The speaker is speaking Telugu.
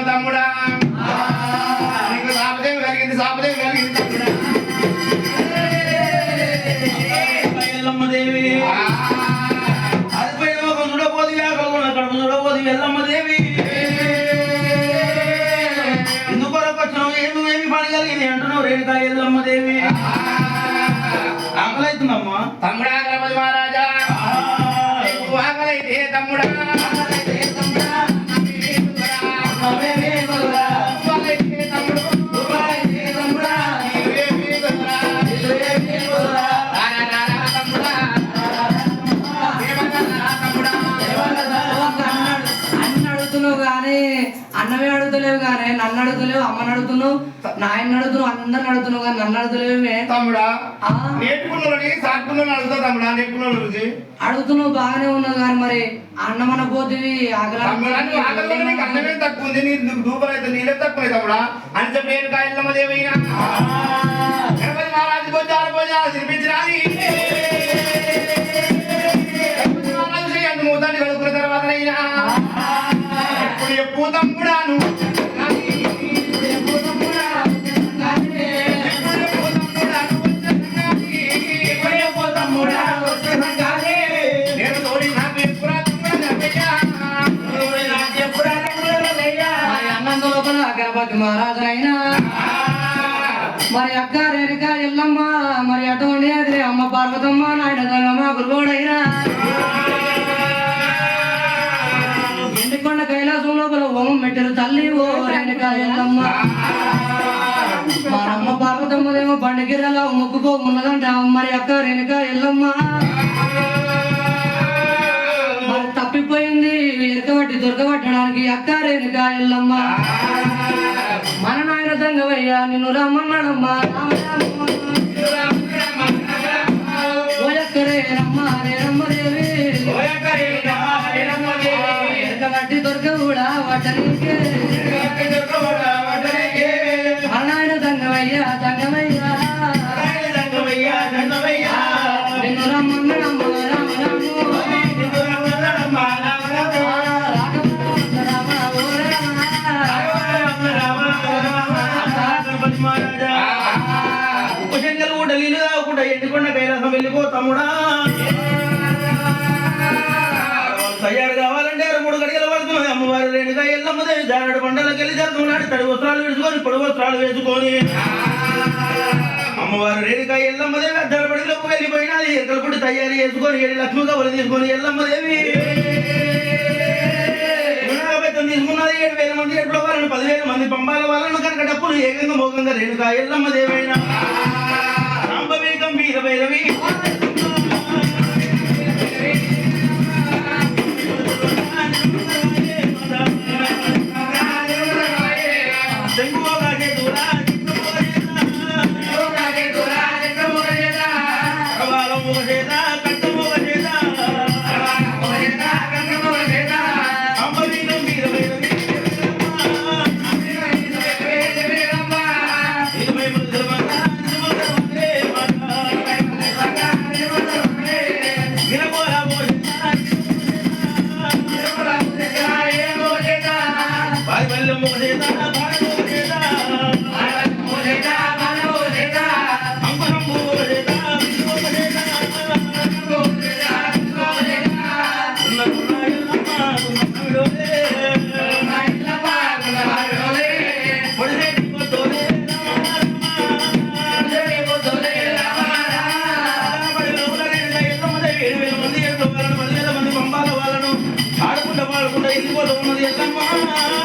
తమ్ముడా నీకు సాపదేవి కలిగింది తమ్ముడా ఎల్లమ్మదేవి అదిపై ఒక చూడబోది కడుపు చూడబోది ఎల్లమ్మదేవి ఎందుకొరకు వచ్చినావు ఏమి పని కలిగింది అంటున్నావు రేణుకా ఎల్లమ్మదేవి ఆకలైతుందమ్మా తమ్ముడా గణపతి మహారాజా ఆకలైతే తమ్ముడా అన్నమే అడుగుతలేవు కానీ నన్ను అడుగుతలేవు అమ్మని అడుగుతున్నావు నాయన అడుగుతున్నావు అందరిని అడుగుతున్నావు కానీ నన్ను అడుగుతలేవే తమ్ముడా నేర్చుకున్నోని సాకున్నోని అడుగుతా తమ్ముడా నేర్చుకున్నోని అడుగుతున్నావు బాగానే ఉన్నావు కానీ మరి అన్నమన పోతుంది నీకు అన్నమే తక్కువ ఉంది నీకు దూపలు అయితే నీళ్ళే తక్కువ తమ్ముడా అని చెప్పి నేను కాయలమ్మ దేవైనా గణపతి మహారాజు భోజాలు తినిపించినాది మూతాన్ని కలుపుకున్న తర్వాత ఎప్పుడు తమ్ముడాను అన్నంత లోపల గణపతి మహారాజునైనా మరి అక్క రేణుక ఎల్లమ్మ మరి అటువంటి అమ్మ పార్వతమ్మ నాయన గంగమ్మ గురుగోడైనా ఎండికొండ కైలాసం లోపల ఓమం పెట్టారు తల్లి ఓ రేణుక ఎల్లమ్మ మరి అమ్మ పార్వతమ్మదేమో బండగిరలా మొక్కుకో ఉన్నదంట మరి అక్క రేణుక ఎల్లమ్మ మరి తప్పిపోయింది ఎరకబట్టి దొరకబట్టడానికి అక్క రేణుక ఎల్లమ్మ మన నాయన సంగమయ్యా నిన్ను రమ్మన్నాడమ్మా ఓయక్కరే రమ్మ రే రమ్మదేవి ఎరకబట్టి దొరక కూడా వట్టనికే మన నాయన సంగమయ్యా నిన్ను రమ్మన్నాడమ్మా ఉపశంకలు కూడా నీళ్ళు తాగకుండా ఎండుకొండ కైలాసం వెళ్ళిపో తమ్ముడా తయారు కావాలంటే 3 గడియలు పడుతున్నది అమ్మవారు రేణుకా ఎల్లమ్మదేవి జానడు పంటలకు వెళ్ళి జరుగుతున్నాడు తడి వస్త్రాలు వేసుకొని పొడి వస్త్రాలు వేసుకొని అమ్మవారు రేణుకా ఎల్లమ్మదేవి అద్దల పడిలోకి వెళ్ళిపోయినది ఎక్కడప్పుడు తయారు చేసుకొని 7 లక్ష్మి కబలు తీసుకొని ఎల్లమ్మదేవి తీసుకున్నది 7,000 మంది ఎట్లో వాళ్ళని 10,000 మంది పంపాల వాళ్ళను కనుక డప్పులు ఏకంగా మోగంగా రేణుకా ఎల్లమ్మదేవైనా సాంబవి గంభీర భైరవి ఆ